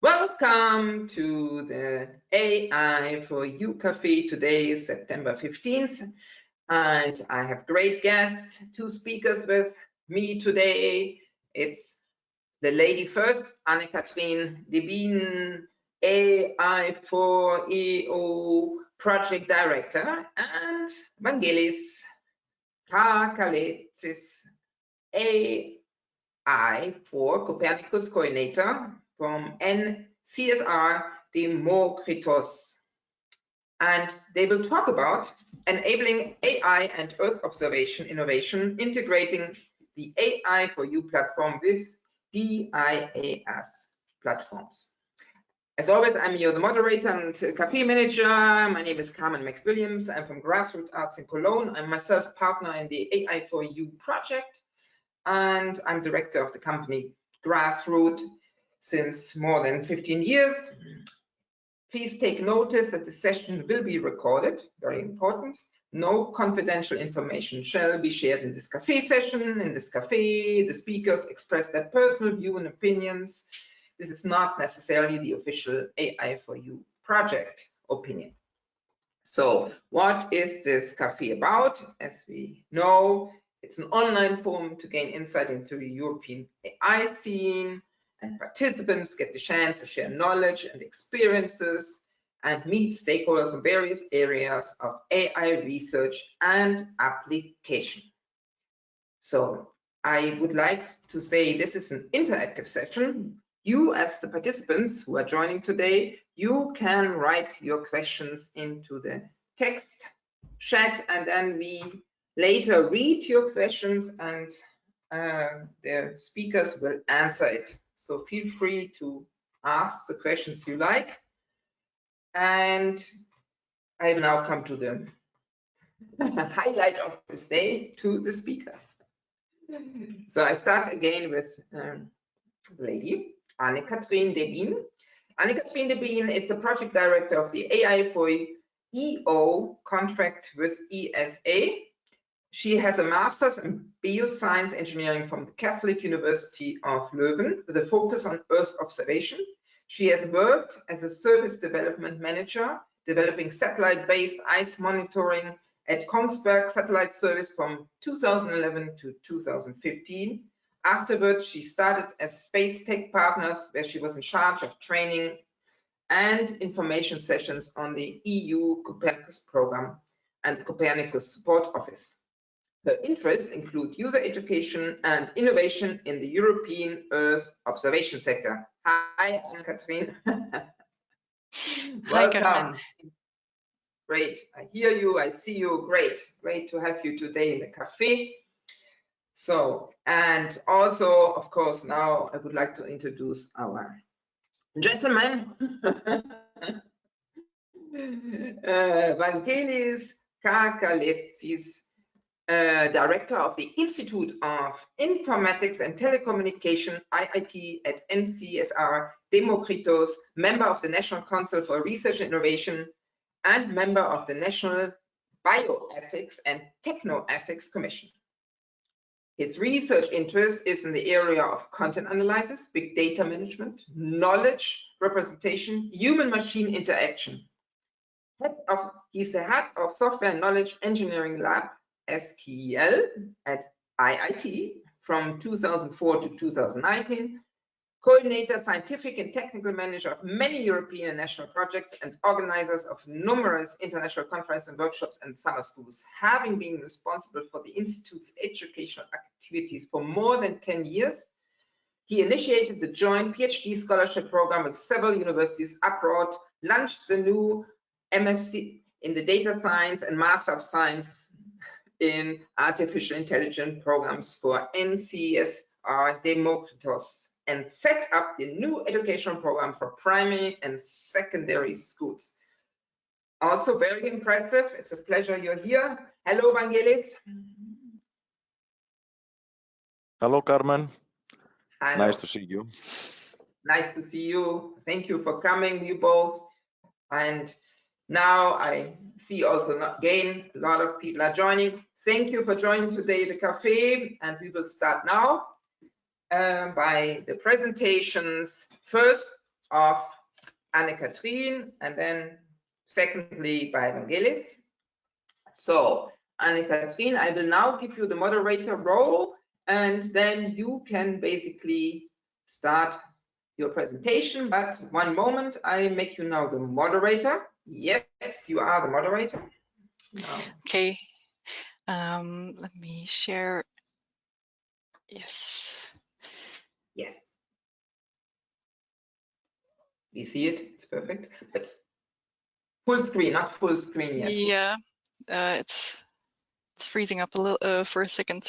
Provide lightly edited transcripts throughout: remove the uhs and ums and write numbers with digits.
Welcome to the AI4EU Cafe. Today is September 15th, and I have great guests, two speakers with me today. It's the lady first, Anne-Kathrin Debien, AI4EU Project Director, and Vangelis Karkaletsis, AI4Copernicus Coordinator from NCSR Demokritos. And they will talk about enabling AI and Earth observation innovation, integrating the AI4EU platform with DIAS platforms. As always, I'm the moderator and cafe manager. My name is Carmen McWilliams. I'm from Grassroots Arts in Cologne. I'm myself partner in the AI4EU project, and I'm director of the company Grassroots since more than 15 years. Please take notice that the session will be recorded, very important. No confidential information shall be shared in this cafe session. In this cafe, the speakers express their personal view and opinions. This is not necessarily the official AI4EU project opinion. So what is this cafe about? As we know, it's an online forum to gain insight into the European AI scene, and participants get the chance to share knowledge and experiences and meet stakeholders in various areas of AI research and application. So I would like to say this is an interactive session. You, as the participants who are joining today, you can write your questions into the text chat, and then we later read your questions and the speakers will answer it. So feel free to ask the questions you like. And I have now come to the highlight of this day, to the speakers. So I start again with the lady, Anne-Kathrin Debien. Anne-Kathrin Debien is the project director of the AI4EU contract with ESA. She has a master's in bioscience engineering from the Catholic University of Leuven with a focus on Earth observation. She has worked as a service development manager, developing satellite-based ice monitoring at Kongsberg Satellite Service from 2011 to 2015. Afterwards, she started as Space Tech Partners, where she was in charge of training and information sessions on the EU Copernicus program and the Copernicus Support Office. Her interests include user education and innovation in the European Earth observation sector. Hi, Anne-Kathrin. Hi, Carmen. Great, I hear you, I see you. Great to have you today in the cafe. So, and also, of course, now I would like to introduce our gentleman, Vangelis Karkaletsis, Director of the Institute of Informatics and Telecommunication, IIT at NCSR Demokritos, member of the National Council for Research and Innovation, and member of the National Bioethics and Technoethics Commission. His research interest is in the area of content analysis, big data management, knowledge representation, human-machine interaction. He's the head of Software and Knowledge Engineering Lab, SKEL, at IIT from 2004 to 2019, coordinator, scientific and technical manager of many European and national projects, and organizers of numerous international conferences and workshops and summer schools, having been responsible for the Institute's educational activities for more than 10 years. He initiated the joint PhD scholarship program with several universities abroad, launched the new MSc in the data science and Master of Science in artificial intelligence programs for NCSR Demokritos, and set up the new educational program for primary and secondary schools. Also very impressive. It's a pleasure you're here. Hello, Vangelis. Hello, Carmen. Hello. Nice to see you. Nice to see you. Thank you for coming, you both. And now I see also again a lot of people are joining. Thank you for joining today the cafe, and we will start now by the presentations. First, of Anne-Kathrin, and then secondly by Evangelis. So Anne-Kathrin, I will now give you the moderator role, and then you can basically start your presentation. But one moment, I make you now the moderator. Yes, you are the moderator. Now. Okay, let me share. Yes. Yes. We see it, it's perfect. It's full screen, not full screen yet. Yeah, it's freezing up a little for a second.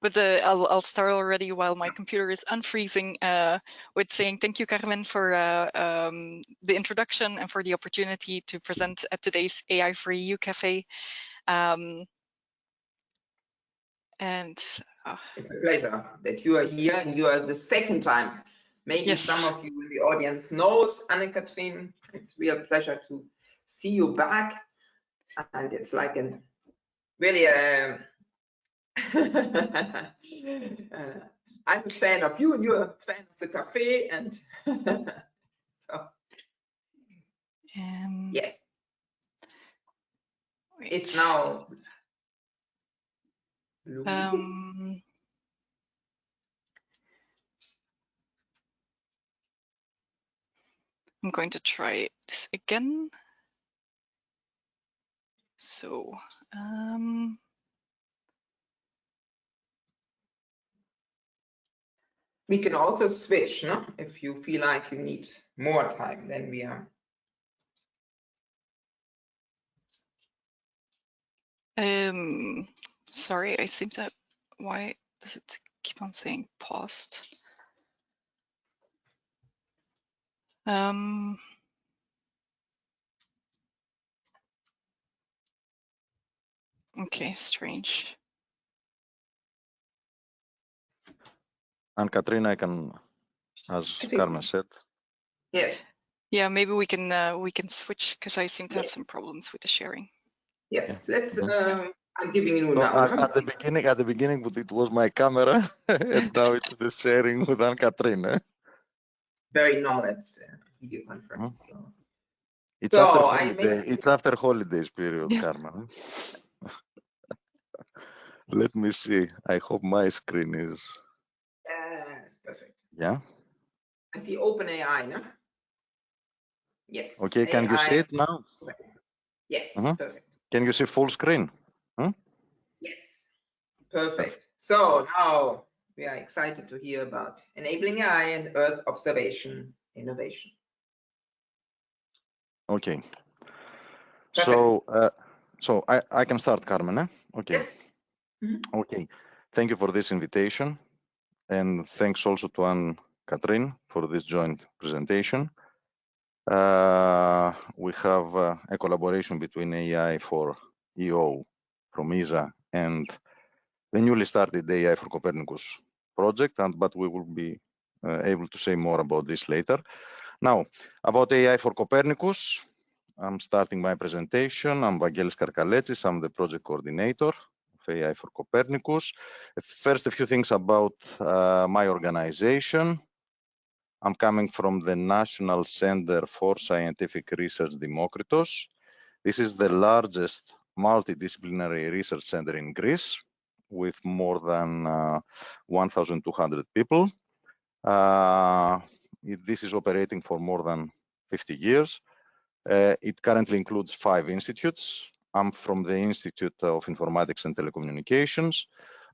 But I'll start already while my computer is unfreezing with saying thank you, Carmen, for the introduction and for the opportunity to present at today's AI4EU Cafe. It's a pleasure that you are here, and you are the second time. Maybe yes. some of you in the audience knows Anne-Kathrin. It's a real pleasure to see you back, and it's like a really I'm a fan of you, and you're a fan of the cafe, and so yes, wait. It's now. I'm going to try this again. So, we can also switch, no? If you feel like you need more time, then we are. Sorry, I seem to. Why does it keep on saying paused? Okay, strange. Anne-Kathrin, I can, as Carmen said. Yes. Yeah, maybe we can switch, because I seem to have some problems with the sharing. Yes, let's. I'm giving you now. At the beginning, it was my camera, and now it's the sharing with Anne-Kathrin. Very normal at video conferences. So. It's after holiday. It's after holidays period, Yeah. Carmen. Let me see. I hope my screen is. Yes, perfect. Yeah. I see OpenAI, no? Yes. Okay, can you see it now? Yes, perfect. Can you see full screen? Yes, perfect. So now we are excited to hear about enabling AI and Earth observation innovation. Okay. Perfect. So I can start, Carmen. Eh? Okay. Yes. Okay. Thank you for this invitation, and thanks also to Anne-Kathrin for this joint presentation. We have a collaboration between AI4EU from ESA and the newly started AI4Copernicus project, but we will be able to say more about this later. Now, about AI4Copernicus, I'm starting my presentation. I'm Vangelis Karkaletsis. I'm the project coordinator of AI4Copernicus. First, a few things about my organization. I'm coming from the National Center for Scientific Research, Demokritos. This is the largest multidisciplinary research center in Greece, with more than 1,200 people. This is operating for more than 50 years. It currently includes 5 institutes. I'm from the Institute of Informatics and Telecommunications,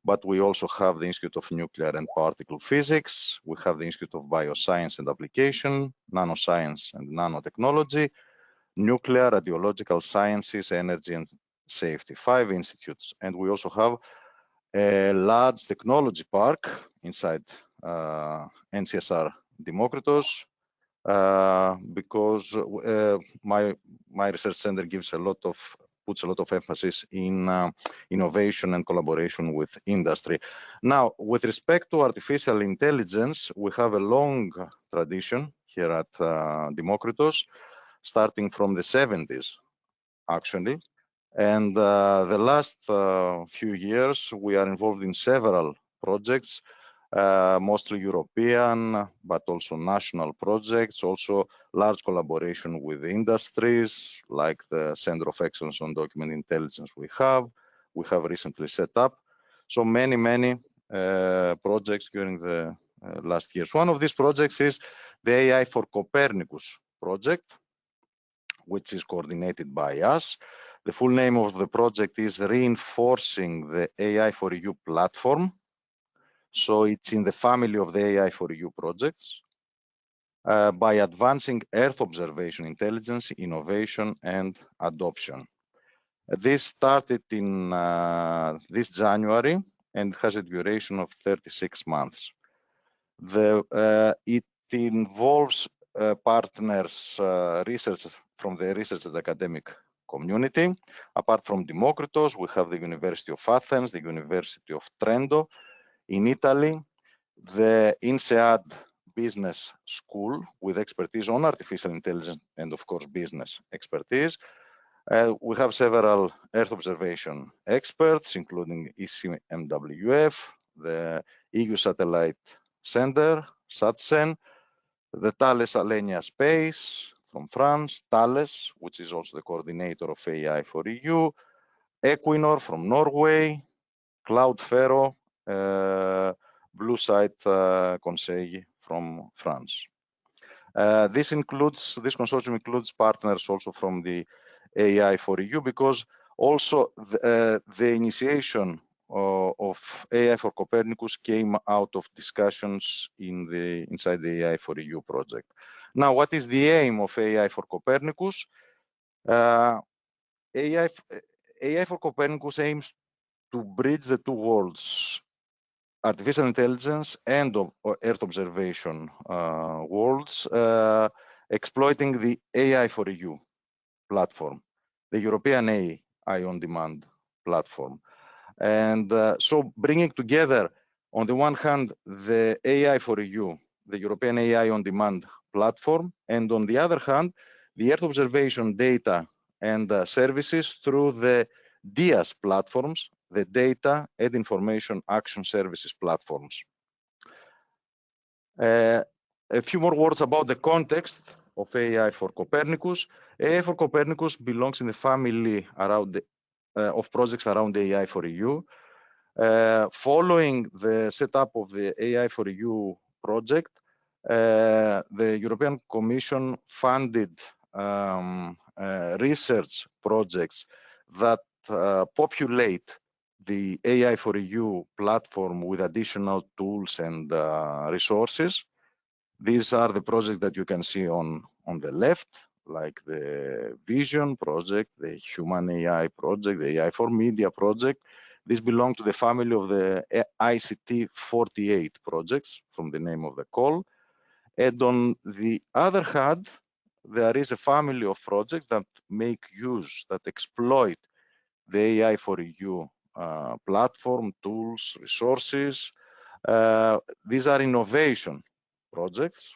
but we also have the Institute of Nuclear and Particle Physics. We have the Institute of Bioscience and Application, Nanoscience and Nanotechnology, Nuclear, Radiological Sciences, Energy and Safety, 5 institutes. And we also have a large technology park inside NCSR Demokritos, because my research center puts a lot of emphasis in innovation and collaboration with industry. Now, with respect to artificial intelligence, we have a long tradition here at Demokritos, starting from the 70s, actually. And the last few years, we are involved in several projects mostly European, but also national projects, also large collaboration with industries, like the Center of Excellence on Document Intelligence we have recently set up. So many projects during the last years. One of these projects is the AI4Copernicus project, which is coordinated by us. The full name of the project is Reinforcing the AI4EU platform. So it's in the family of the AI4EU projects by advancing Earth observation intelligence, innovation, and adoption. This started in this January and has a duration of 36 months. It involves partners, research from the research and academic community. Apart from Demokritos, we have the University of Athens, the University of Trento in Italy, the INSEAD Business School with expertise on artificial intelligence and of course business expertise. We have several Earth observation experts, including ECMWF, the EU Satellite Center, SATCEN, the Thales Alenia Space from France, Thales, which is also the coordinator of AI4EU, Equinor from Norway, Cloudfero, Blue Site Conseil from France. This consortium includes partners also from the AI4EU, because also the initiation of AI4Copernicus came out of discussions inside the AI4EU project. Now, what is the aim of AI4Copernicus? AI4Copernicus aims to bridge the two worlds, artificial intelligence and Earth observation worlds, exploiting the AI4EU platform, the European AI on demand platform. And so bringing together, on the one hand, the AI4EU, the European AI on demand platform, and on the other hand, the Earth observation data and services through the DIAS platforms, the Data and Information Action Services platforms. A few more words about the context of AI4Copernicus. AI4Copernicus belongs in the family of projects around the AI4EU. Following the setup of the AI4EU project, the European Commission funded research projects that populate the AI4EU platform with additional tools and resources. These are the projects that you can see on the left, like the Vision project, the Human AI project, the AI4Media project. These belong to the family of the ICT48 projects, from the name of the call. And on the other hand, there is a family of projects that make use, that exploit the AI4EU platform, tools, resources. These are innovation projects.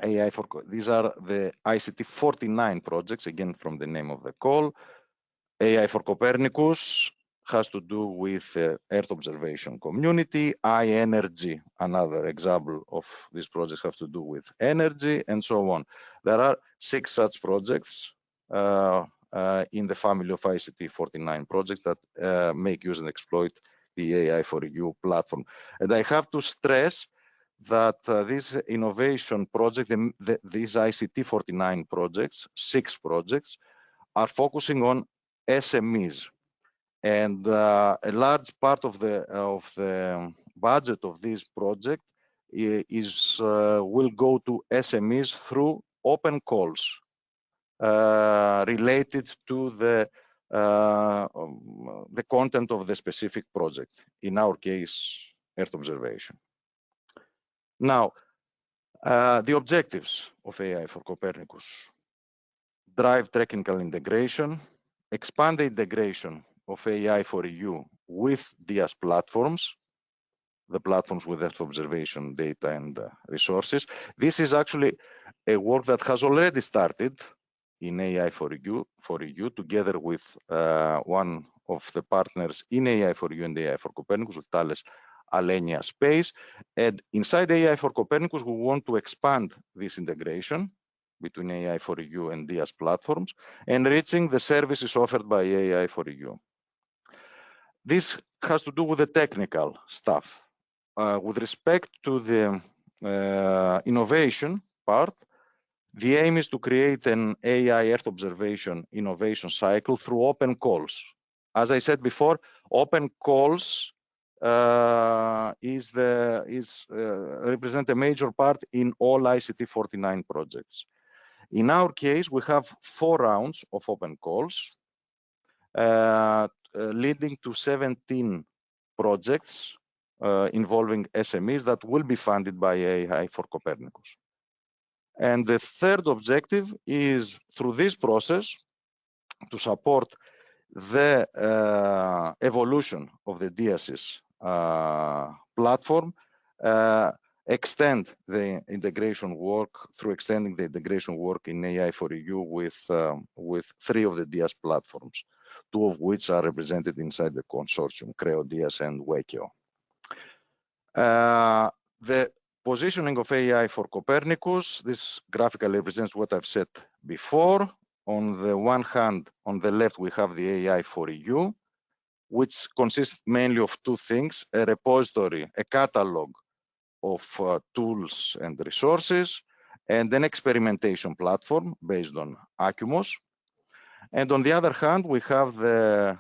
These are the ICT49 projects, again from the name of the call. AI4Copernicus has to do with Earth observation community. iEnergy, another example of these projects, have to do with energy, and so on. There are 6 such projects in the family of ICT49 projects that make use and exploit the AI4EU platform. And I have to stress that this innovation project, these ICT49 projects, 6 projects, are focusing on SMEs. And a large part of the budget of this project will go to SMEs through open calls related to the content of the specific project, in our case, Earth observation. Now, the objectives of AI4Copernicus: drive technical integration, expand the integration of AI4EU with DIAS platforms, the platforms with Earth observation data and resources. This is actually a work that has already started in AI4EU together with one of the partners in AI4EU and AI4Copernicus, with Thales Alenia space. And inside AI4Copernicus, we want to expand this integration between AI4EU and DIAS platforms, enriching the services offered by AI4EU. This has to do with the technical stuff. With respect to the innovation part, the aim is to create an AI Earth observation innovation cycle through open calls. As I said before, open calls represent a major part in all ICT 49 projects. In our case, we have 4 rounds of open calls, leading to 17 projects involving SMEs that will be funded by AI4Copernicus. And the third objective is, through this process, to support the evolution of the DIAS's platform, extend the integration work through extending the integration work in AI4EU with 3 of the DIAS platforms, 2 of which are represented inside the consortium, CREO, DIAS, and WEKIO. The positioning of AI4Copernicus, this graphically represents what I've said before. On the one hand, on the left, we have the AI4EU, which consists mainly of 2 things: a repository, a catalog of tools and resources, and an experimentation platform based on Acumos. And on the other hand, we have the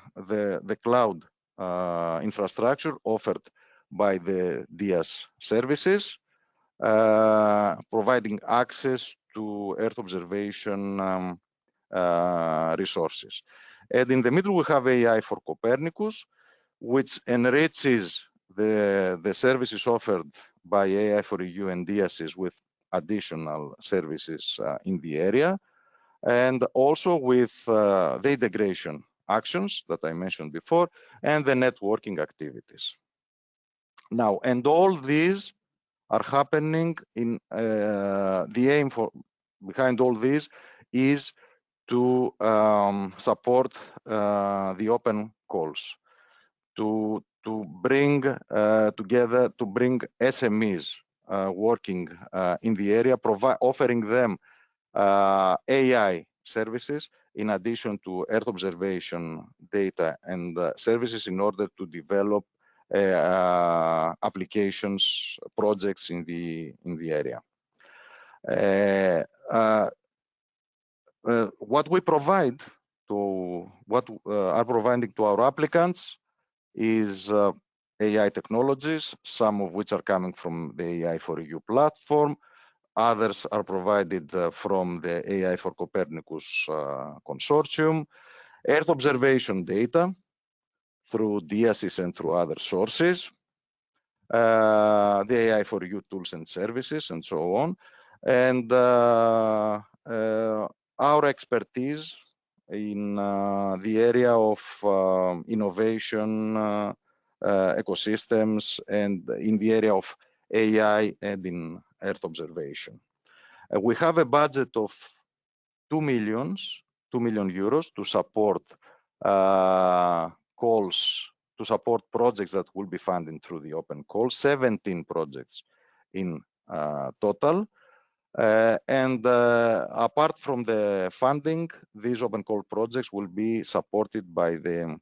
cloud infrastructure offered by the DIAS services, providing access to Earth observation resources. And in the middle, we have AI4Copernicus, which enriches the services offered by AI4EU and DIAS with additional services in the area, and also with the integration actions that I mentioned before, and the networking activities. Now, and all these are happening in the aim behind all this is to support the open calls, to bring together, to bring SMEs working in the area, offering them AI services in addition to Earth observation data and services in order to develop applications, projects in the area. What we provide to are providing to our applicants is AI technologies, some of which are coming from the AI4EU platform. Others are provided from the AI4Copernicus consortium. Earth observation data through DIAS and through other sources. The AI4EU tools and services, and so on. And our expertise in the area of innovation, ecosystems, and in the area of AI and in Earth observation. We have a budget of 2 million euros to support calls, to support projects that will be funded through the open call, 17 projects in total. And apart from the funding, these open call projects will be supported by the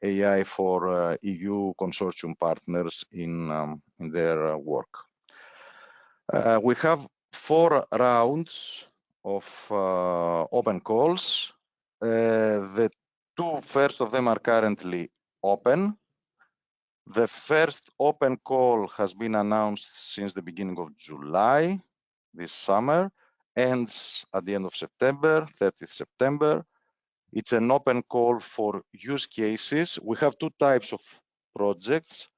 AI4EU consortium partners in their work. We have 4 rounds of open calls. The 2 first of them are currently open. The first open call has been announced since the beginning of July this summer, ends at the end of September, 30th September. It's an open call for use cases. We have 2 types of projects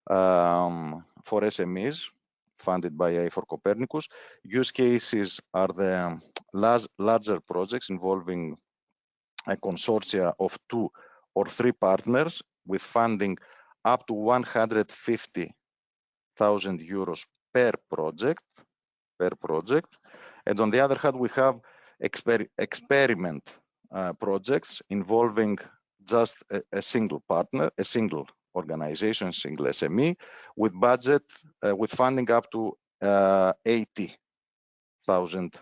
for SMEs funded by AI4Copernicus. Use cases are the larger projects involving a consortia of 2 or 3 partners with funding up to 150,000 euros per project. And on the other hand, we have experiment projects involving just a single partner, a single organization, single SME, with budget, with funding up to 80,000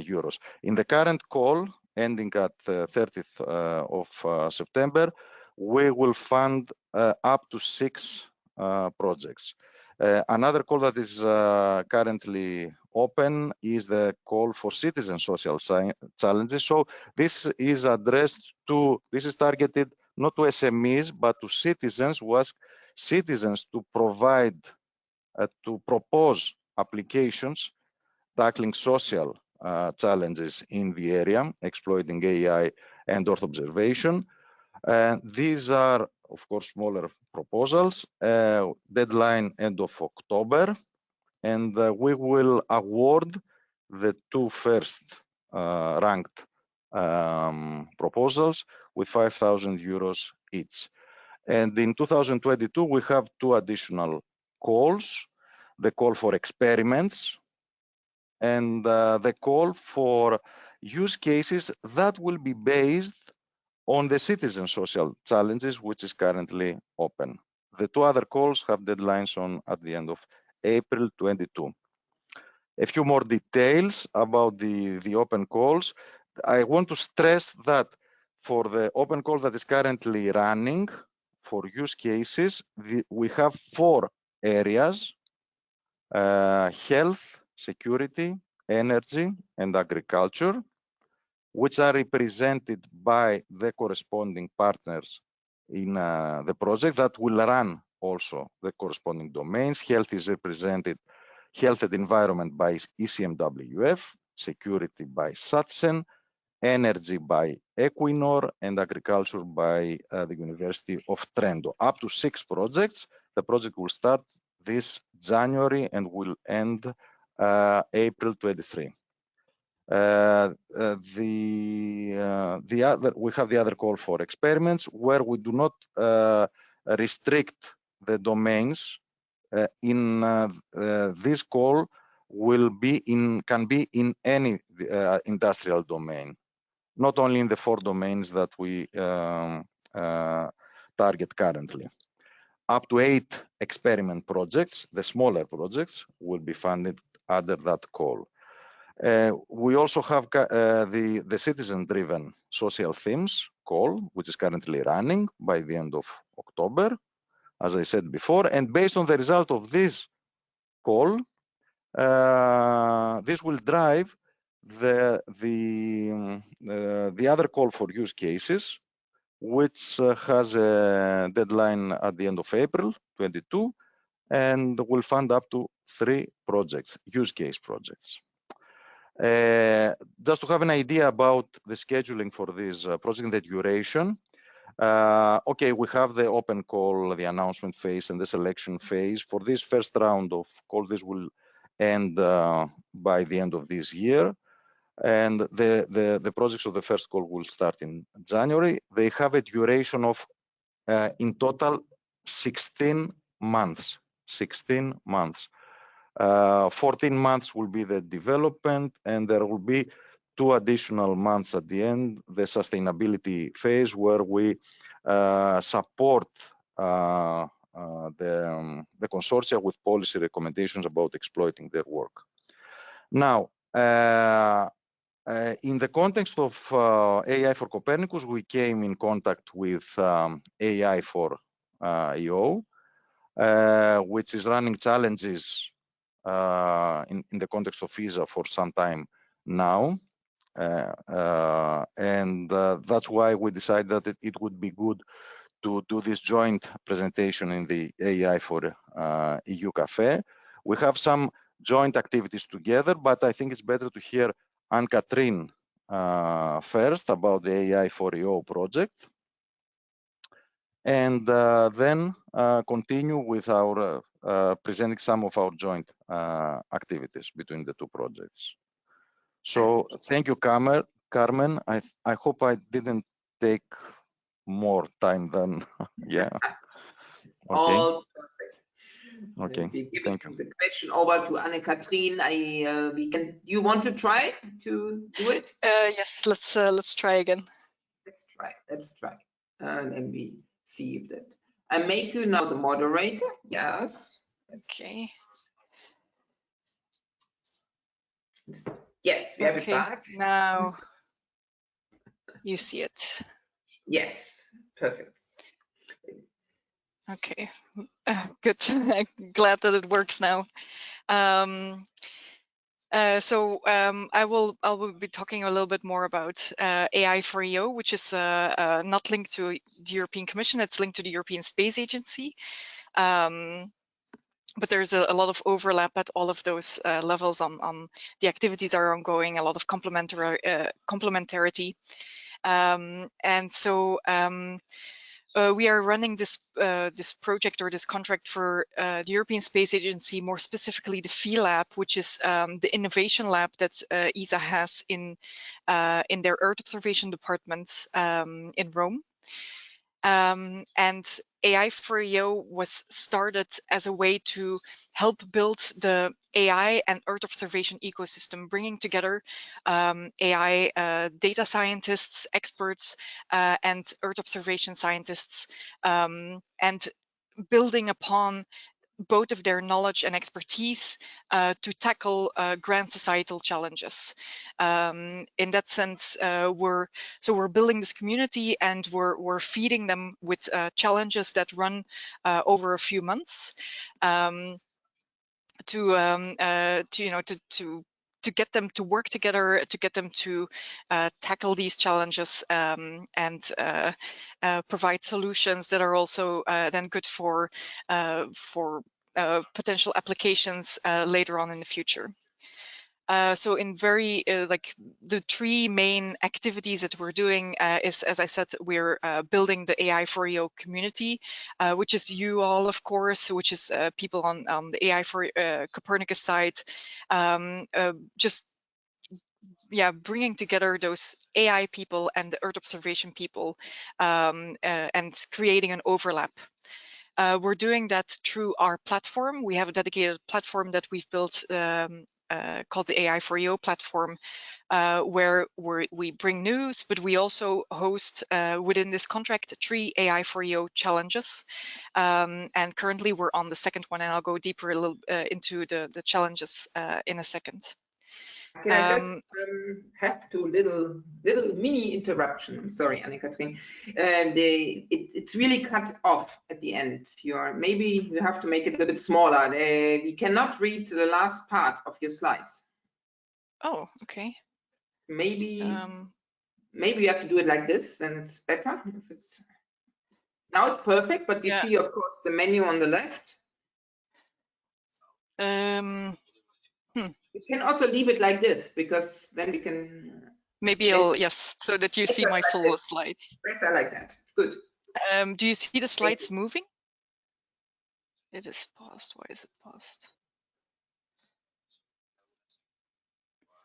euros. In the current call, ending at 30th of September, we will fund up to 6 projects. Another call that is currently open is the call for citizen social challenges. So this is targeted not to SMEs, but to citizens who ask citizens to provide, to propose applications tackling social challenges in the area, exploiting AI and Earth observation. These are, of course, smaller proposals. Deadline end of October, and we will award the 2 first ranked proposals with 5,000 euros each. And in 2022, we have 2 additional calls: the call for experiments and the call for use cases that will be based on the citizen social challenges, which is currently open. The 2 other calls have deadlines at the end of April 22. A few more details about the open calls. I want to stress that for the open call that is currently running for use cases, we have 4 areas: health, security, energy, and agriculture, which are represented by the corresponding partners in the project that will run also the corresponding domains. Health is represented, health and environment by ECMWF, security by SATSEN, energy by Equinor, and agriculture by the University of Trento. Up to 6 projects. The project will start this January and will end April 23. We have the other call for experiments, where we do not restrict the domains. In this call can be in any industrial domain, not only in the 4 domains that we target currently. Up to 8 experiment projects, the smaller projects, will be funded under that call. We also have the citizen-driven social themes call, which is currently running by the end of October, as I said before. And based on the result of this call, this will drive the other call for use cases, which has a deadline at the end of April 22, and will fund up to 3 projects, use case projects. Just to have an idea about the scheduling for this project and the duration. Okay, we have the open call, the announcement phase, and the selection phase. For this first round of call, this will end by the end of this year. And the projects of the first call will start in January. They have a duration of, in total, 16 months. 16 months. 14 months will be the development, and there will be 2 additional months at the end, the sustainability phase, where we support the consortia with policy recommendations about exploiting their work. Now, in the context of AI4Copernicus, we came in contact with AI4EU, which is running challenges in the context of ESA for some time now. And that's why we decided that it would be good to do this joint presentation in the AI4EU Cafe. We have some joint activities together, but I think it's better to hear Anne-Catherine first about the AI4EU project, and then continue with our presenting some of our joint activities between the 2 projects. So thank you, Carmen. I hope I didn't take more time than, yeah. Okay. All perfect. Okay, thank you. The question over to Anne-Catherine. You want to try to do it? Yes, let's try again. Let's try. And then we see if that I make you now the moderator. Yes. Okay. Yes, we have it Okay. back. Now you see it. Yes, perfect. Okay. Good. I'm glad that it works now. I will be talking a little bit more about AI4EU, which is not linked to the European Commission. It's linked to the European Space Agency. But there's a lot of overlap at all of those levels on the activities are ongoing, a lot of complementarity. We are running this this project or this contract for the European Space Agency, more specifically the PHI Lab, which is the innovation lab that ESA has in their Earth observation department in Rome. And AI4EU was started as a way to help build the AI and Earth observation ecosystem, bringing together AI data scientists, experts, and Earth observation scientists, and building upon both of their knowledge and expertise to tackle grand societal challenges. In that sense, we're building this community, and we're feeding them with challenges that run over a few months to get them to work together, to get them to tackle these challenges and provide solutions that are also then good for potential applications later on in the future. So in very like the three main activities that we're doing is, as I said, we're building the AI4EU community, which is you all, of course, which is people on the AI4Copernicus side, just bringing together those AI people and the Earth observation people and creating an overlap. We're doing that through our platform. We have a dedicated platform that we've built called the AI4EU platform, where we bring news, but we also host within this contract 3 AI4EU challenges. And currently we're on the second one, and I'll go deeper a little into the challenges in a second. Can I just have to little mini interruption? I'm sorry, Anne-Catherine. It's really cut off at the end. Maybe you have to make it a bit smaller. We cannot read the last part of your slides. Oh, okay. Maybe you have to do it like this, then it's better. Now it's perfect, but we see, of course, the menu on the left. You can also leave it like this, because then we can. Maybe yes, so that you see my full slides. Yes, I like that. Good. Do you see the slides moving? It is paused. Why is it paused?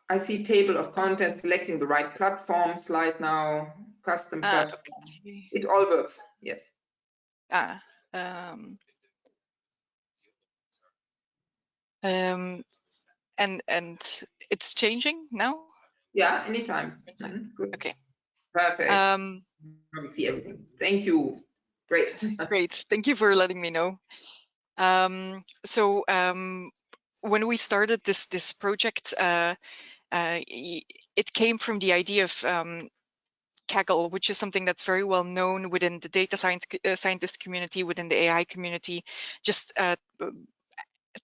I see table of contents, selecting the right platform slide now, custom platform. Okay. It all works, yes. And it's changing now? Yeah, anytime. Good. Okay. Perfect. We see everything. Thank you. Great. Great. Thank you for letting me know. When we started this project, it came from the idea of Kaggle, which is something that's very well known within the data scientist community, within the AI community, just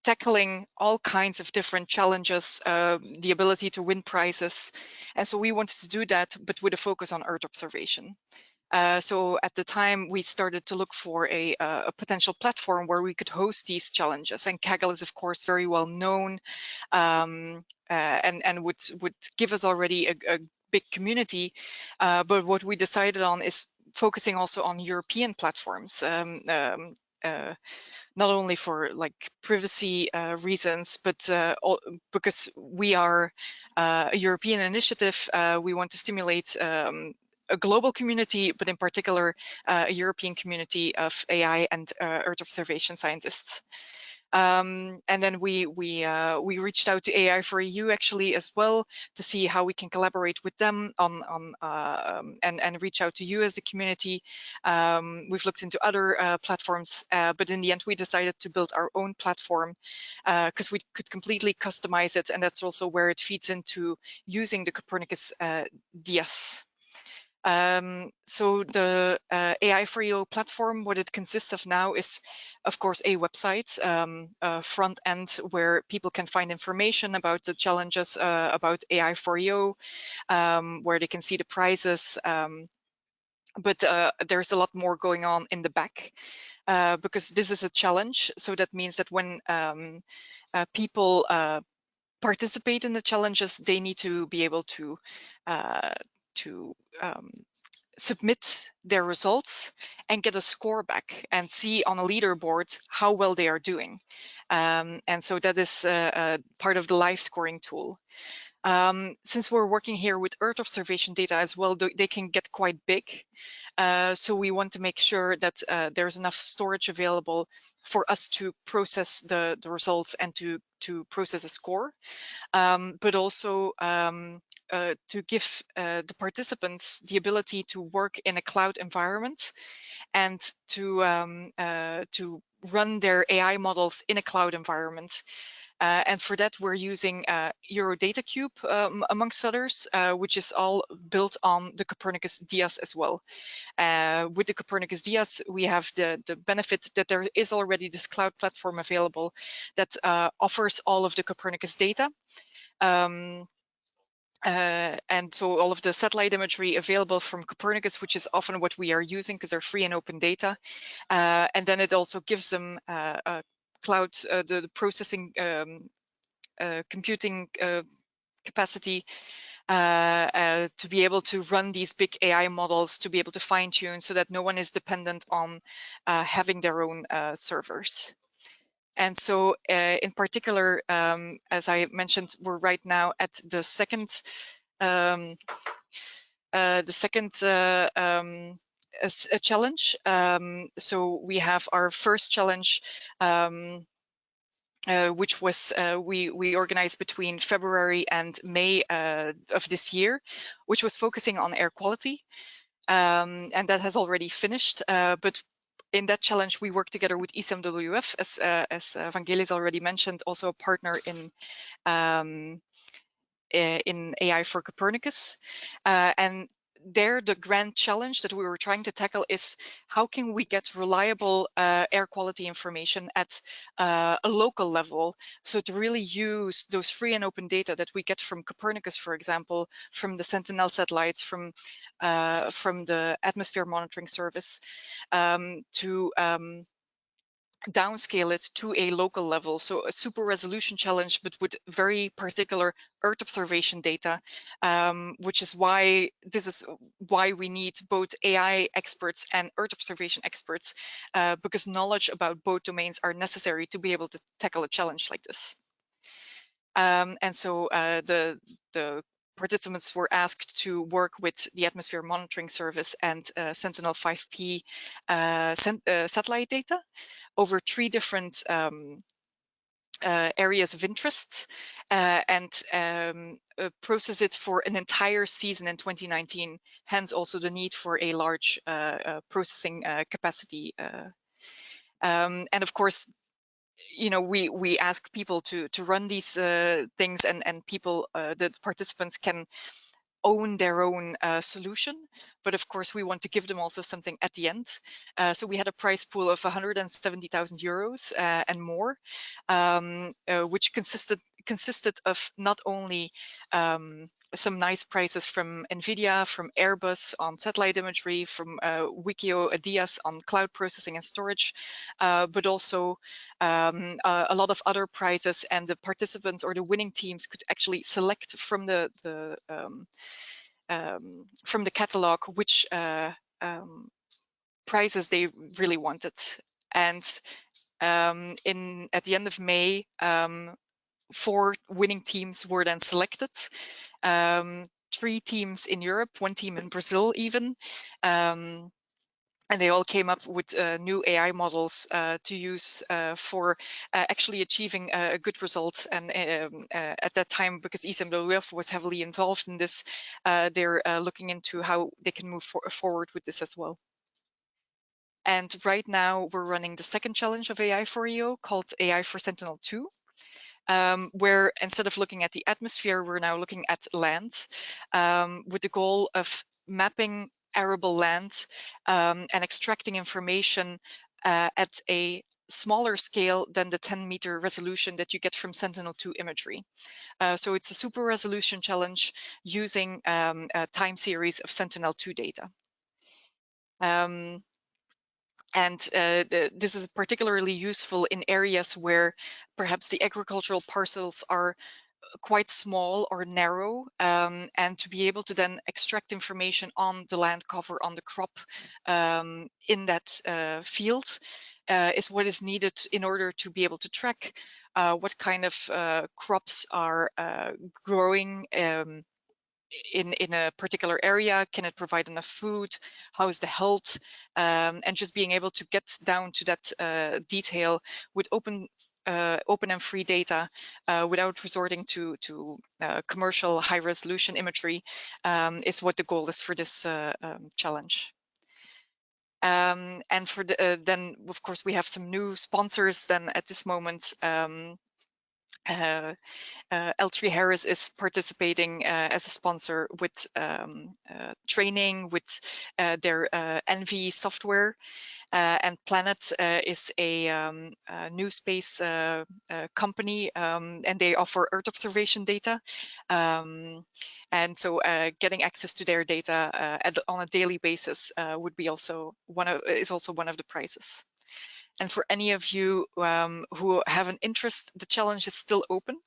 tackling all kinds of different challenges, the ability to win prizes. And so we wanted to do that, but with a focus on Earth observation. So at the time, we started to look for a potential platform where we could host these challenges. And Kaggle is, of course, very well known and would give us already a big community. But what we decided on is focusing also on European platforms. Not only for like privacy reasons, but because we are a European initiative, we want to stimulate a global community, but in particular a European community of AI and Earth observation scientists. And then we reached out to AI4EU actually as well to see how we can collaborate with them on and reach out to you as a community. We've looked into other platforms, but in the end we decided to build our own platform because we could completely customize it, and that's also where it feeds into using the Copernicus DIAS. So the AI4EU platform, what it consists of now is, of course, a website, a front end where people can find information about the challenges about AI4EU, where they can see the prizes. But there's a lot more going on in the back because this is a challenge. So that means that when people participate in the challenges, they need to be able to submit their results and get a score back and see on a leaderboard how well they are doing. And so that is part of the live scoring tool. Since we're working here with Earth observation data as well, they can get quite big. So we want to make sure that there's enough storage available for us to process the results and to process a score, but also to give the participants the ability to work in a cloud environment and to run their AI models in a cloud environment. And for that, we're using EuroDataCube, amongst others, which is all built on the Copernicus DIAS as well. With the Copernicus DIAS, we have the benefit that there is already this cloud platform available that offers all of the Copernicus data. And so all of the satellite imagery available from Copernicus, which is often what we are using because they're free and open data. And then it also gives them a cloud, the processing computing capacity to be able to run these big AI models, to be able to fine tune so that no one is dependent on having their own servers. And so in particular, as I mentioned, we're right now at the second challenge. So we have our first challenge, which was we organized between February and May of this year, which was focusing on air quality. And that has already finished. But in that challenge, we worked together with ICMWF, as Vangelis already mentioned, also a partner in AI4Copernicus. And there, the grand challenge that we were trying to tackle is how can we get reliable air quality information at a local level? So to really use those free and open data that we get from Copernicus, for example, from the Sentinel satellites, from the Atmosphere Monitoring Service, to downscale it to a local level. So a super resolution challenge, but with very particular Earth observation data, which is why we need both AI experts and Earth observation experts, because knowledge about both domains are necessary to be able to tackle a challenge like this. And so the participants were asked to work with the Atmosphere Monitoring Service and Sentinel 5P satellite data over 3 different areas of interest and process it for an entire season in 2019, hence also the need for a large processing capacity. And of course, you know, we ask people to run these things, and people, the participants can own their own solution, but of course we want to give them also something at the end. So we had a prize pool of 170,000 euros and more, which consisted of not only some nice prizes from NVIDIA, from Airbus on satellite imagery, from Wikio DIAS on cloud processing and storage, but also a lot of other prizes, and the participants or the winning teams could actually select from the catalog which prizes they really wanted. And at the end of May, 4 winning teams were then selected. 3 teams in Europe, 1 team in Brazil even. And they all came up with new AI models to use for actually achieving a good result. And at that time, because ICMWF was heavily involved in this, they're looking into how they can move forward with this as well. And right now, we're running the second challenge of AI4EU called AI for Sentinel-2. Where instead of looking at the atmosphere, we're now looking at land with the goal of mapping arable land and extracting information at a smaller scale than the 10-meter resolution that you get from Sentinel-2 imagery. So it's a super resolution challenge using a time series of Sentinel-2 data. This is particularly useful in areas where perhaps the agricultural parcels are quite small or narrow, and to be able to then extract information on the land cover, on the crop in that field is what is needed in order to be able to track what kind of crops are growing in a particular area. Can it provide enough food? How is the health? And just being able to get down to that detail with open and free data without resorting to commercial high resolution imagery is what the goal is for this challenge. And for the, then of course we have some new sponsors then at this moment. L3Harris is participating as a sponsor with training with their Envy software, and Planet is a new space company, and they offer Earth observation data. And so getting access to their data on a daily basis would be also one of the prizes. And for any of you who have an interest, the challenge is still open.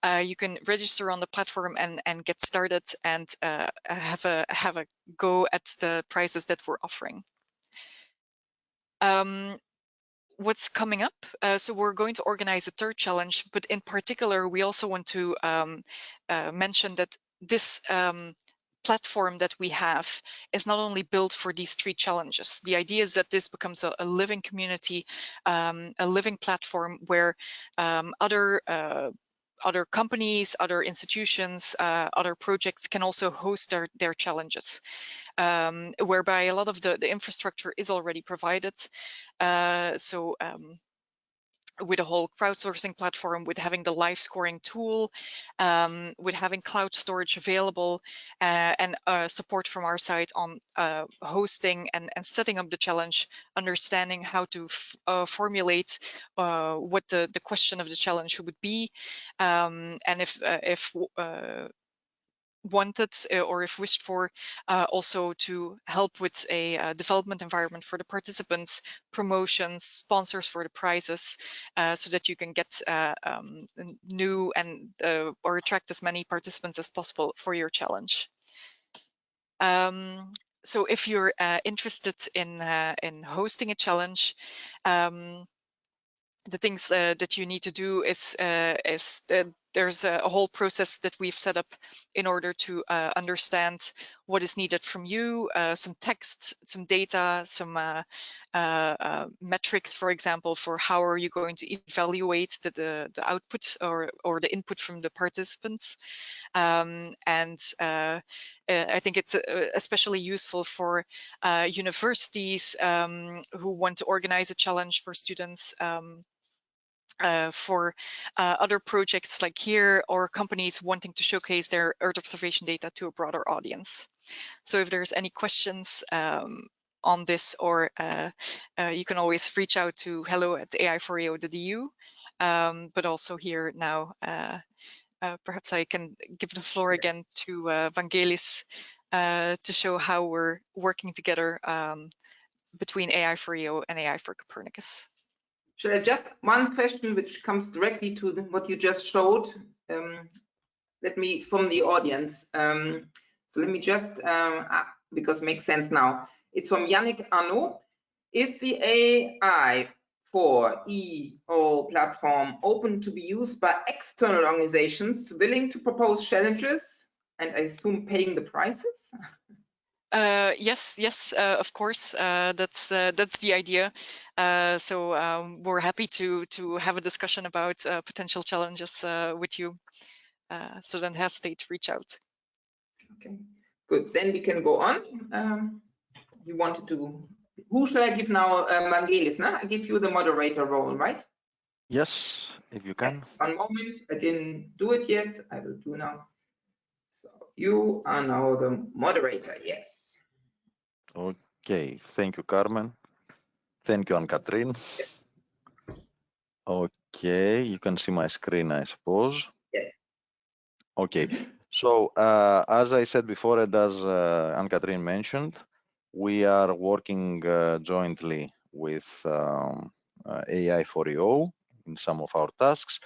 You can register on the platform and get started and have a go at the prizes that we're offering. What's coming up? So we're going to organize a third challenge, but in particular, we also want to mention that this platform that we have is not only built for these 3 challenges. The idea is that this becomes a living community, a living platform where other companies, other institutions, other projects can also host their challenges, whereby a lot of the infrastructure is already provided. With a whole crowdsourcing platform, with having the live scoring tool, with having cloud storage available, and support from our side on hosting and setting up the challenge, understanding how to formulate what the question of the challenge would be, and if wanted or if wished for, also to help with a development environment for the participants, promotions, sponsors for the prizes, so that you can get new and or attract as many participants as possible for your challenge. So if you're interested in hosting a challenge, the things that you need to do is there's a whole process that we've set up in order to understand what is needed from you, some text, some data, some metrics, for example, for how are you going to evaluate the output or the input from the participants. I think it's especially useful for universities who want to organize a challenge for students, for other projects like here, or companies wanting to showcase their Earth observation data to a broader audience. So if there's any questions on this, or you can always reach out to hello@ai4eu.eu, but also here now, perhaps I can give the floor again to Vangelis to show how we're working together between AI4EU and AI4Copernicus. Should I just one question which comes directly to what you just showed? Let me, from the audience. So let me just, because it makes sense now. It's from Yannick Arnaud. Is the AI4EU platform open to be used by external organizations willing to propose challenges and I assume paying the prices. Yes, of course. That's the idea. So we're happy to have a discussion about potential challenges with you. So don't hesitate to reach out. Okay, good. Then we can go on. You wanted to. Who shall I give now? Vangelis, no? I give you the moderator role, right? Yes, if you can. Yes. One moment. I didn't do it yet. I will do now. So you are now the moderator. Yes. Okay, thank you, Carmen. Thank you, Anne-Catherine. Okay, you can see my screen, I suppose. Yes. Okay, so as I said before, and as Anne-Catherine mentioned, we are working jointly with AI4EU in some of our tasks.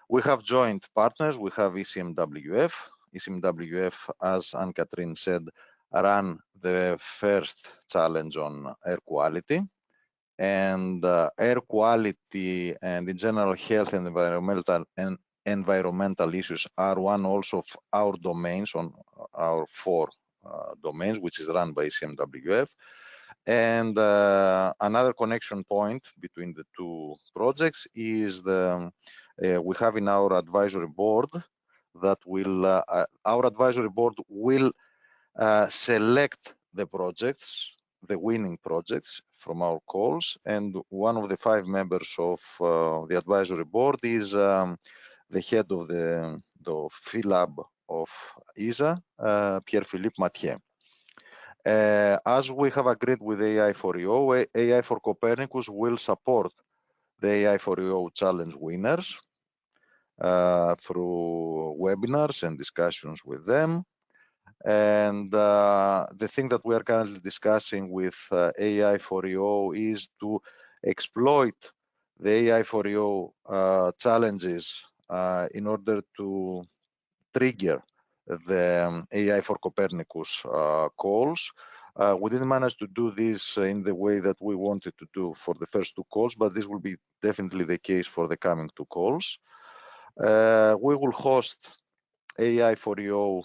We have joint partners. We have ECMWF. ECMWF, as Anne-Catherine said, ran the first challenge on air quality. And air quality and in general health and environmental issues are one also of our domains, on our 4 domains, which is run by ECMWF. And another connection point between the 2 projects is the we have in our advisory board that will our advisory board will select the projects, the winning projects from our calls, and one of the 5 members of the advisory board is the head of the PhilLab of ESA, Pierre-Philippe Mathieu. As we have agreed with AI4EU, AI4Copernicus will support the AI4EU challenge winners through webinars and discussions with them. And the thing that we are currently discussing with AI4EU is to exploit the AI4EU challenges in order to trigger the AI4Copernicus calls. We didn't manage to do this in the way that we wanted to do for the first 2 calls, but this will be definitely the case for the coming 2 calls. We will host AI4EU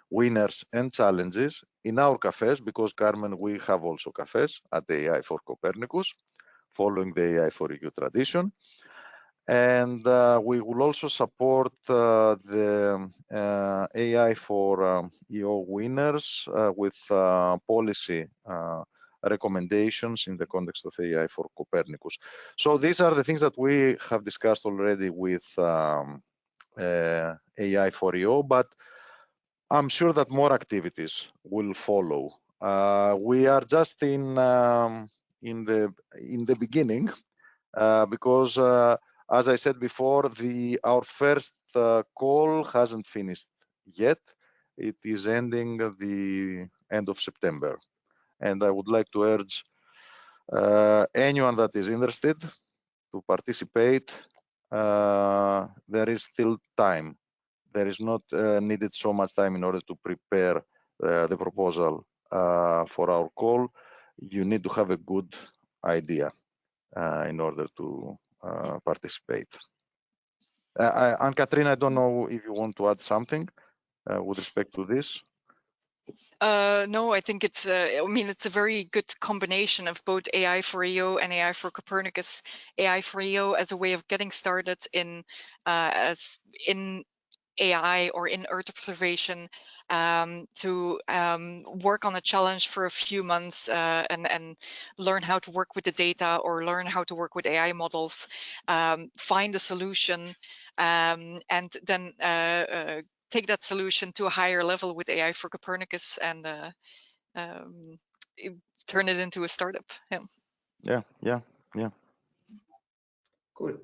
winners and challenges in our cafes, because Carmen, we have also cafes at the AI4Copernicus, following the AI4EU tradition. And we will also support the AI4EU winners with policy recommendations in the context of AI4Copernicus. So these are the things that we have discussed already with AI4EU, but I'm sure that more activities will follow. We are just in the beginning, because as I said before, our first call hasn't finished yet. It is ending the end of September. And I would like to urge anyone that is interested to participate. There is still time. There is not needed so much time in order to prepare the proposal for our call. You need to have a good idea in order to participate. Anne-Catherine, I don't know if you want to add something with respect to this. No, I think it's it's a very good combination of both AI4EU and AI4Copernicus. AI4EU as a way of getting started in AI or in Earth observation, to work on a challenge for a few months and learn how to work with the data or learn how to work with AI models, find a solution, and then take that solution to a higher level with AI4Copernicus and turn it into a startup. Yeah. Good.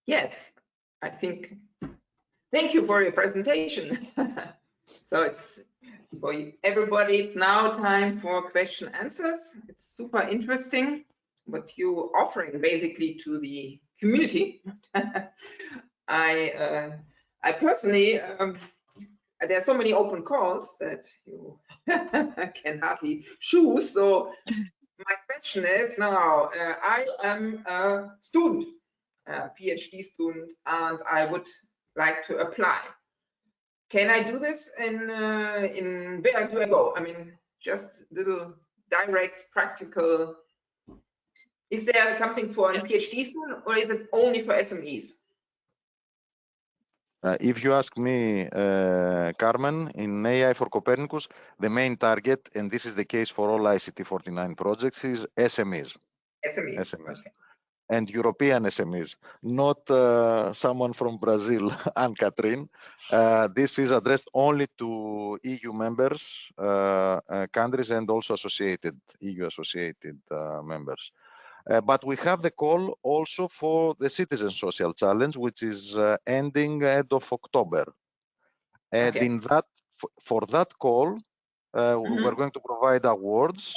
Yes, I think. Thank you for your presentation. So it's for everybody, it's now time for question answers. It's super interesting what you're offering basically to the community. I personally, there are so many open calls that you can hardly choose. So my question is now, I am a student, a PhD student, and I would like to apply. can I do this in where do I go? I mean, just little direct practical. Is there something for a PhD student, or is it only for SMEs? If you ask me, Carmen, in AI4Copernicus, the main target, and this is the case for all ICT49 projects, is SMEs. SMEs. Okay. And European SMEs, not someone from Brazil, Anne-Catherine. This is addressed only to EU members, countries, and also EU associated members. But we have the call also for the Citizen Social Challenge, which is ending end of October. And in that, for that call, we're going to provide awards,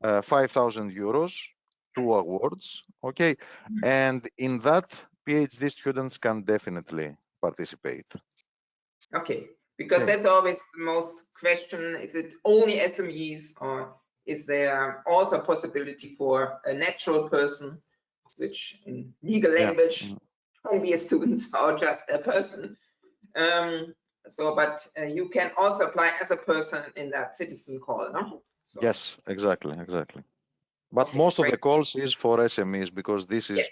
5,000 euros, 2 awards, okay? And in that, PhD students can definitely participate. Okay, because that's always the most question, is it only SMEs, or is there also a possibility for a natural person, which in legal language can be a student or just a person? But you can also apply as a person in that citizen call, no? So. Yes, exactly. But most of the calls is for SMEs, because this is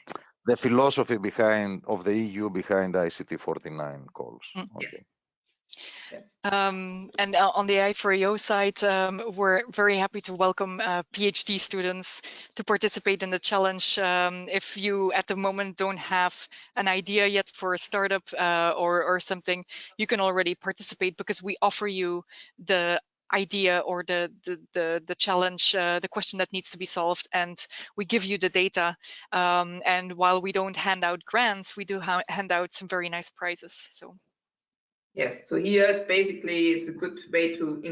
the philosophy of the EU behind ICT49 calls. Okay. Yes. And on the AI4EU side, we're very happy to welcome PhD students to participate in the challenge. If you at the moment don't have an idea yet for a startup or something, you can already participate, because we offer you the idea or the challenge, the question that needs to be solved, and we give you the data. And while we don't hand out grants, we do hand out some very nice prizes. So. Yes, so here it's a good way to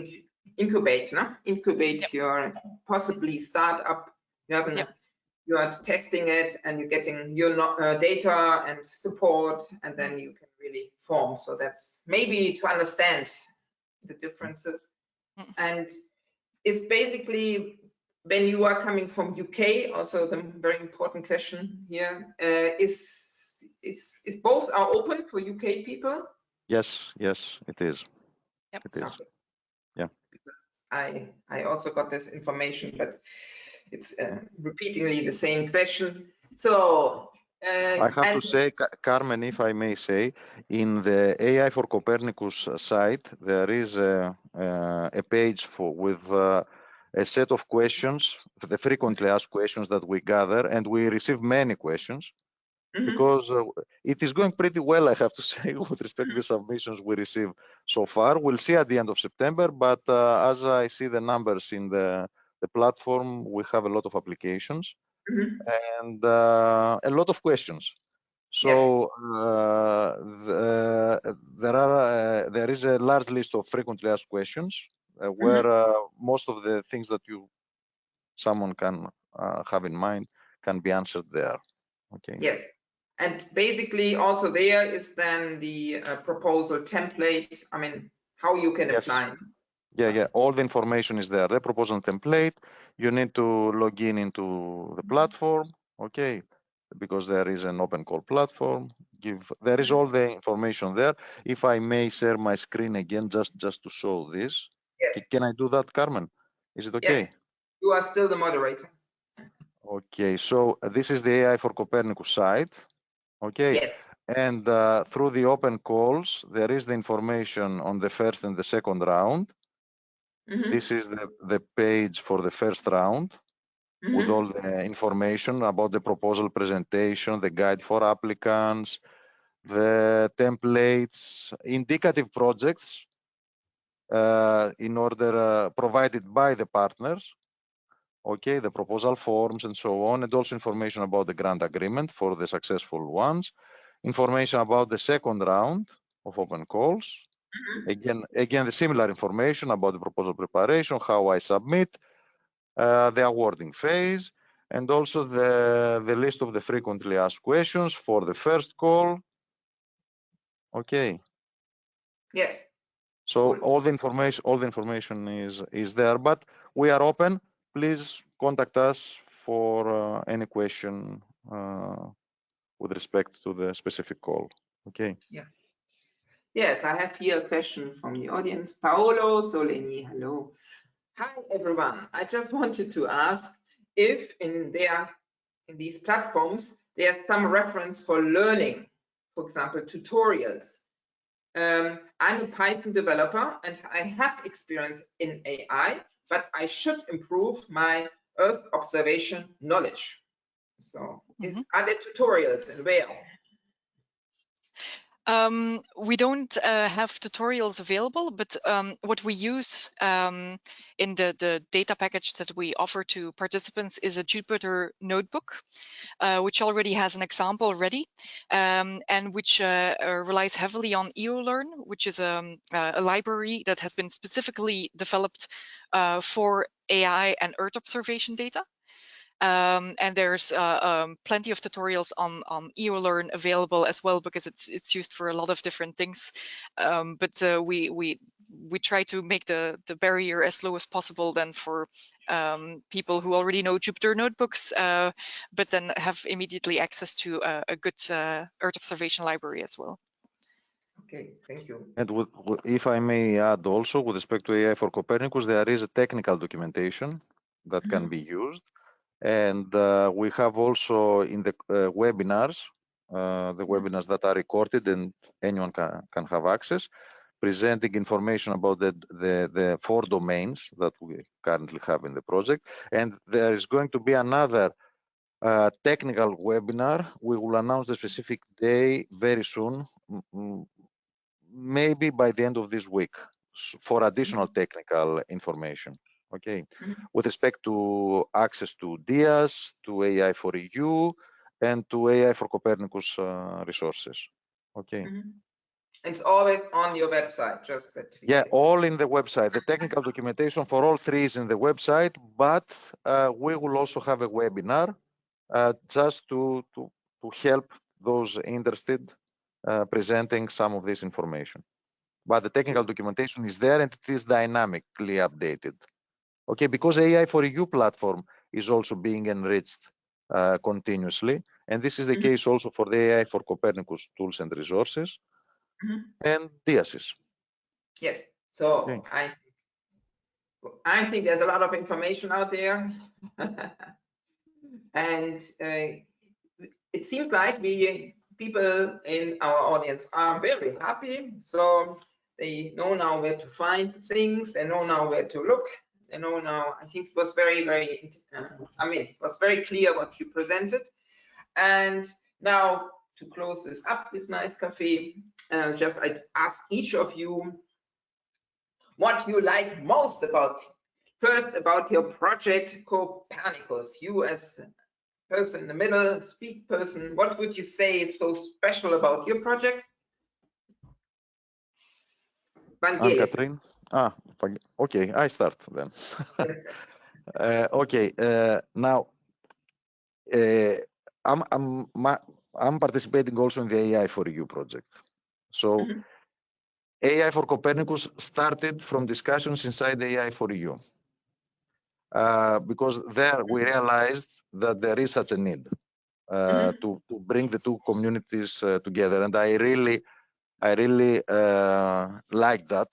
incubate, no? Incubate your possibly startup. You are testing it, and you're getting your data and support, and then you can really form. So that's maybe to understand the differences. And it's basically, when you are coming from UK, also the very important question here, is both are open for UK people? Yes, it is. Yep. It is. Okay. Yeah. I also got this information, but it's repeatedly the same question. So I have to say, Carmen, if I may say, in the AI4Copernicus site, there is a page with a set of questions, the frequently asked questions that we gather, and we receive many questions. Because it is going pretty well, I have to say, with respect to the submissions we receive so far. We'll see at the end of September, but as I see the numbers in the platform, we have a lot of applications and a lot of questions. So there is a large list of frequently asked questions where most of the things that someone can have in mind can be answered there. Okay. Yes. And basically also there is then the proposal template, I mean, how you can apply. Yeah, all the information is there. The proposal template, you need to log in into the platform, okay, because there is an open call platform. There is all the information there. If I may share my screen again, just to show this. Yes. Can I do that, Carmen? Is it okay? Yes. You are still the moderator. Okay, so this is the AI4Copernicus site. Okay. Yes. And through the open calls, there is the information on the first and the second round. This is the page for the first round with all the information about the proposal presentation, the guide for applicants, the templates, indicative projects in order provided by the partners. Okay, the proposal forms and so on, and also information about the grant agreement for the successful ones, information about the second round of open calls. Again, the similar information about the proposal preparation, how I submit, the awarding phase, and also the list of the frequently asked questions for the first call. Okay. Yes. So all the information is there, but we are open. Please contact us for any question with respect to the specific call. Okay. Yeah. Yes, I have here a question from the audience. Paolo Soleni, hello. Hi, everyone. I just wanted to ask if in these platforms, there's some reference for learning, for example, tutorials. I'm a Python developer and I have experience in AI, but I should improve my Earth observation knowledge. So are there tutorials and where? We don't have tutorials available, but what we use in the data package that we offer to participants is a Jupyter notebook, which already has an example ready, and which relies heavily on EOLearn, which is a library that has been specifically developed for AI and Earth observation data. And there's plenty of tutorials on EOLearn available as well, because it's used for a lot of different things. But we try to make the barrier as low as possible then for people who already know Jupyter notebooks, but then have immediately access to a good Earth observation library as well. Okay, thank you. And if I may add also, with respect to AI4Copernicus, there is a technical documentation that can be used. And we have also in the webinars, the webinars that are recorded and anyone can have access, presenting information about the 4 domains that we currently have in the project. And there is going to be another technical webinar. We will announce the specific day very soon, maybe by the end of this week, for additional technical information. Okay, with respect to access to DIAS, to AI4EU, and to AI4Copernicus resources. Okay. It's always on your website, just that. Yeah, all in the website. The technical documentation for all 3 is in the website, but we will also have a webinar just to help those interested presenting some of this information. But the technical documentation is there and it is dynamically updated. Okay, because AI4EU platform is also being enriched continuously. And this is the case also for the AI4Copernicus tools and resources and DIASes. Yes, so okay. I think there's a lot of information out there. And it seems like people in our audience are very happy. So they know now where to find things, they know now where to look. You know, now I think it was very, it was very clear what you presented. And now to close this up, this nice cafe, I ask each of you what you like most about your project Copernicus. You as person in the middle, speak person, what would you say is so special about your project? Catherine? Okay, I start then. Okay, now I'm participating also in the AI4EU project. So AI4Copernicus started from discussions inside AI4EU because there we realized that there is such a need to bring the 2 communities together, and I really like that.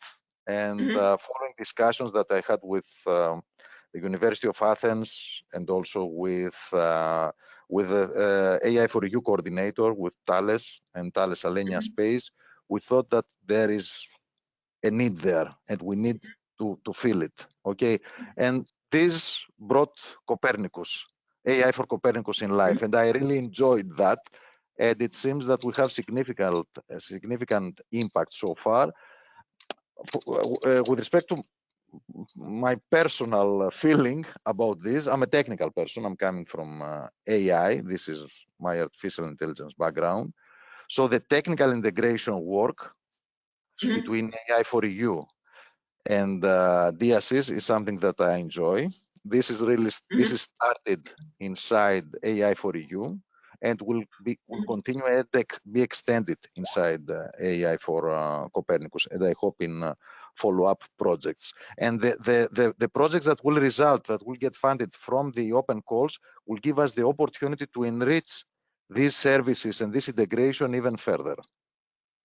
And following discussions that I had with the University of Athens and also with the AI4EU coordinator, with Thales and Thales Alenia Space, we thought that there is a need there and we need to fill it. Okay, and this brought Copernicus, AI4Copernicus in life, and I really enjoyed that. And it seems that we have significant impact so far. With respect to my personal feeling about this, I'm a technical person. I'm coming from AI. This is my artificial intelligence background. So the technical integration work between AI4EU and DIASes is something that I enjoy. This is started inside AI4EU and will continue and be extended inside AI4Copernicus, and I hope in follow-up projects. And the projects that will result, that will get funded from the open calls, will give us the opportunity to enrich these services and this integration even further.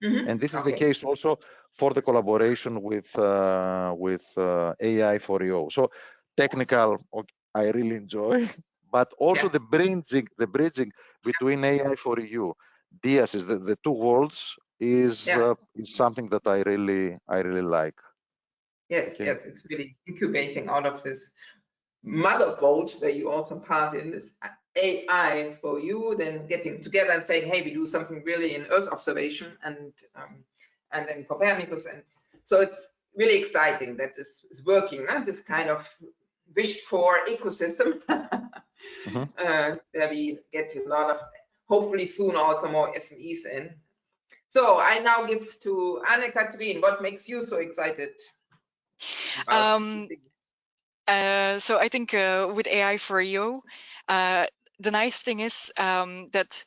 And this is the case also for the collaboration with AI4EU. So technical, I really enjoy, but also the bridging between AI4EU, DIAS is the two worlds is something that I really like. Yes, yes, it's really incubating all of this motherboard where you also part in this AI4EU, then getting together and saying, hey, we do something really in Earth observation and then Copernicus. And so it's really exciting that this is working, this kind of wished for ecosystem where we get a lot of, hopefully soon also more SMEs in. So I now give to Anne-Kathrin, what makes you so excited? So I think with AI4EU, the nice thing is that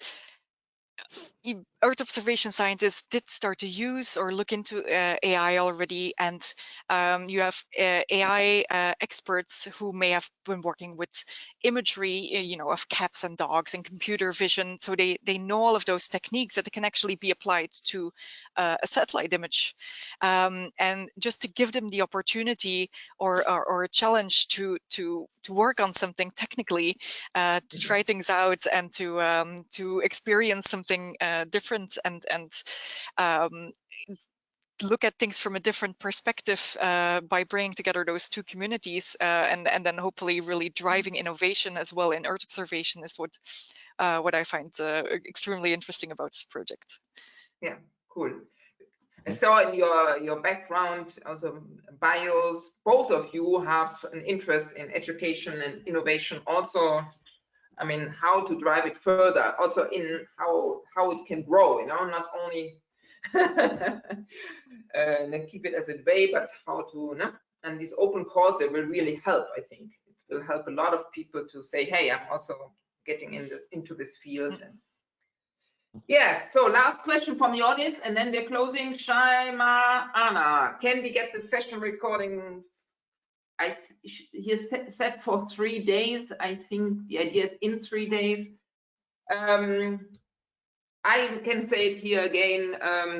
Earth observation scientists did start to use or look into AI already, and you have AI experts who may have been working with imagery, of cats and dogs and computer vision, so they know all of those techniques that can actually be applied to a satellite image, and just to give them the opportunity or a challenge to work on something technically, to try things out and to experience something different and look at things from a different perspective by bringing together those two communities and then hopefully really driving innovation as well in Earth observation is what I find extremely interesting about this project. Yeah, cool. I saw in your background, also bios, both of you have an interest in education and innovation also. I mean, how to drive it further, also in how it can grow, not only then keep it as a way, but how to, and these open calls, they will really help, I think. It will help a lot of people to say, hey, I'm also getting into this field. And yes, so last question from the audience, and then we're closing. Shaima Anna, can we get the session recording? He said for 3 days. I think the idea is in 3 days. I can say it here again.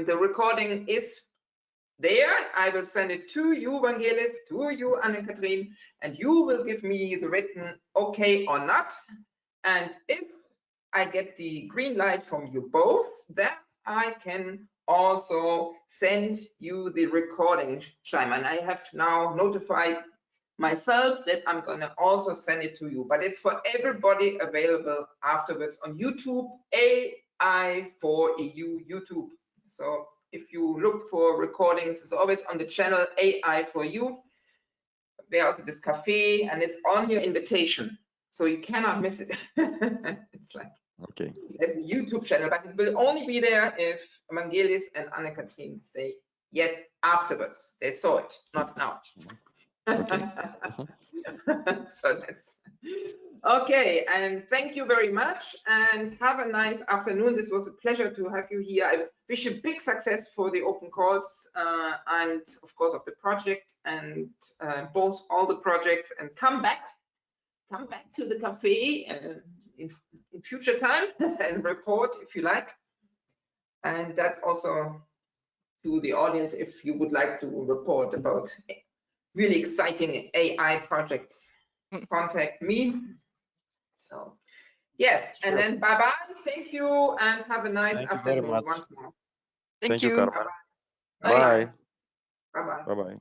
The recording is there. I will send it to you, Vangelis, to you, Anne-Kathrin, and you will give me the written okay or not. And if I get the green light from you both, then I can also send you the recording, Shaima. And I have now notified myself that I'm going to also send it to you, but it's for everybody available afterwards on YouTube, AI4EU YouTube. So if you look for recordings, it's always on the channel AI4EU. There's also this cafe, and it's on your invitation, so you cannot miss it. It's like, okay, there's a YouTube channel, but it will only be there if Vangelis and Anne-Kathrin say yes afterwards. They saw it, not now. Okay. So that's okay, and thank you very much, and have a nice afternoon. This was a pleasure to have you here. I wish you big success for the open calls and of course of the project, and all the projects, and come back to the cafe in future time and report if you like, and that also to the audience if you would like to report about really exciting AI projects, contact me. So yes, sure. And then bye-bye, thank you, and have a nice afternoon once more. Thank you. Bye. Bye-bye. Bye-bye.